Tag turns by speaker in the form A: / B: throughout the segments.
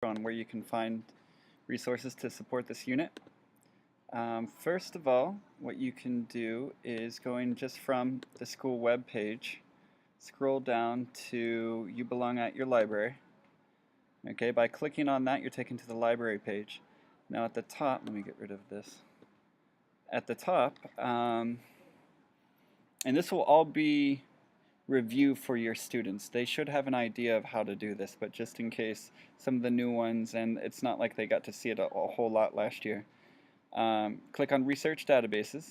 A: on where you can find resources to support this unit. First of all, what you can do is going just from the school web page, scroll down to You Belong at Your Library. Okay, by clicking on that, you're taken to the library page. Now at the top, let me get rid of this. At the top, and this will all be review for your students. They should have an idea of how to do this, but just in case some of the new ones, and it's not like they got to see it a whole lot last year. Click on Research Databases.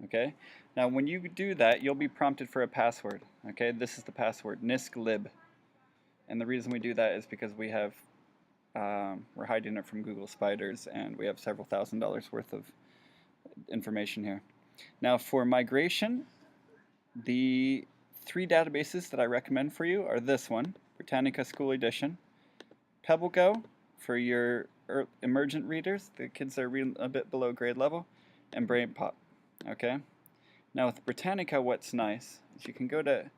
A: Okay. Now, when you do that, you'll be prompted for a password. Okay. This is the password, NISCLib. And the reason we do that is because we're hiding it from Google spiders, and we have several $1,000s worth of information here. Now, for migration, the 3 databases that I recommend for you are this one, Britannica School Edition, PebbleGo for your emergent readers, the kids that are reading a bit below grade level, and BrainPop. Okay. Now with Britannica, what's nice is you can go to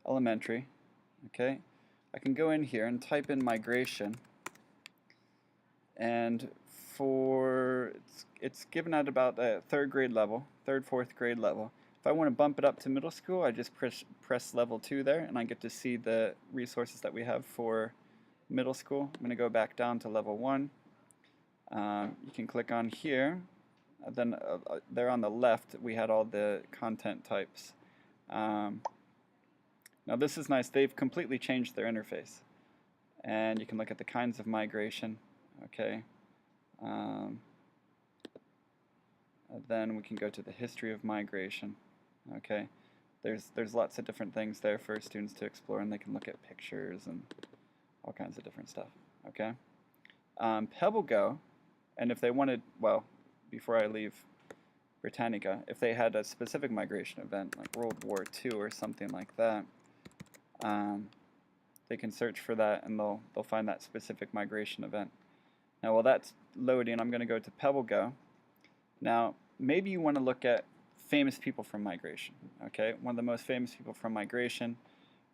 A: elementary. Okay. I can go in here and type in migration, and it's given at about the 3rd grade level, 3rd, 4th grade level. If I want to bump it up to middle school, I just press level 2 there, and I get to see the resources that we have for middle school. I'm going to go back down to level 1. You can click on here. Then there on the left, we had all the content types. Now this is nice. They've completely changed their interface. And you can look at the kinds of migration. Okay. Then we can go to the history of migration. Okay. There's lots of different things there for students to explore, and they can look at pictures and all kinds of different stuff. Okay. PebbleGo, and if they wanted, well, before I leave Britannica, if they had a specific migration event like World War II or something like that, they can search for that, and they'll find that specific migration event. Now while that's loading, I'm going to go to PebbleGo. Now maybe you want to look at famous people from migration. Okay, one of the most famous people from migration,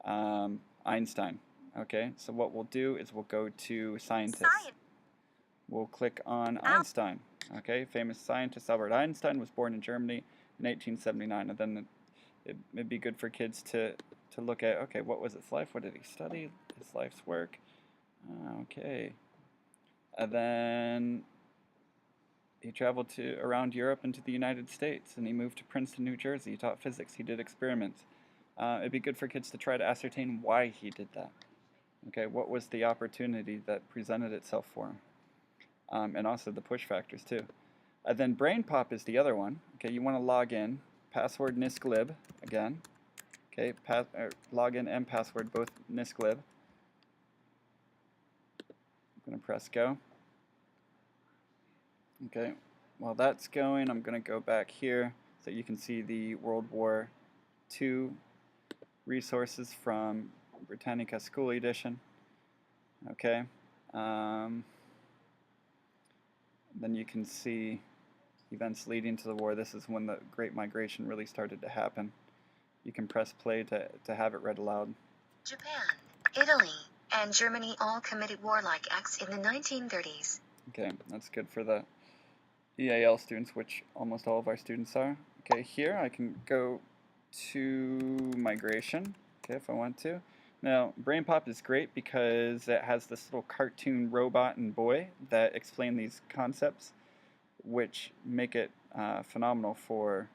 A: Einstein. Okay, so what we'll do is we'll go to scientists. We'll click on Einstein. Okay, famous scientist Albert Einstein was born in Germany in 1879, and then it'd be good for kids to look at, okay, what was his life? What did he study? His life's work. Okay. And then he traveled around Europe and to the United States, and he moved to Princeton, New Jersey. He taught physics. He did experiments. It'd be good for kids to try to ascertain why he did that. Okay, what was the opportunity that presented itself for him? And also the push factors too. Then BrainPop is the other one. Okay, you want to log in, password NISCLib again. Okay, login and password both NISCLib. I'm going to press go. Okay, while that's going, I'm going to go back here so you can see the World War II resources from Britannica School Edition. Okay. Then you can see events leading to the war. This is when the Great Migration really started to happen. You can press play to have it read aloud.
B: Japan, Italy, and Germany all committed warlike acts in the 1930s.
A: Okay, that's good for the EAL students, which almost all of our students are. Okay, here I can go to migration, okay, if I want to. Now, BrainPop is great because it has this little cartoon robot and boy that explain these concepts, which make it phenomenal for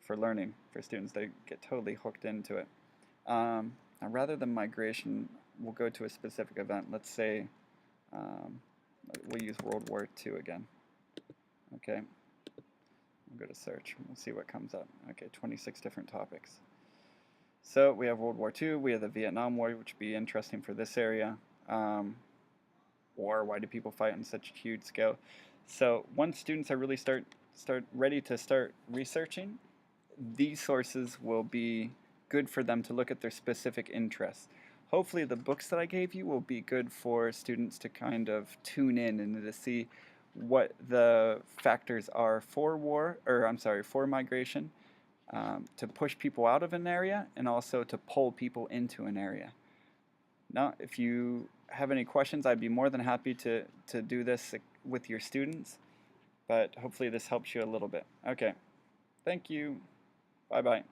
A: learning for students. They get totally hooked into it. Now, rather than migration, we'll go to a specific event. Let's say we'll use World War II again. Okay, we'll go to search. We'll see what comes up. Okay, 26 different topics. So we have World War II, we have the Vietnam War, which would be interesting for this area. War, why do people fight on such a huge scale? So once students are really ready to start researching, these sources will be good for them to look at their specific interests. Hopefully the books that I gave you will be good for students to kind of tune in and to see what the factors are for for migration, to push people out of an area and also to pull people into an area. Now, if you have any questions, I'd be more than happy to do this with your students. But hopefully this helps you a little bit. Okay. Thank you. Bye-bye.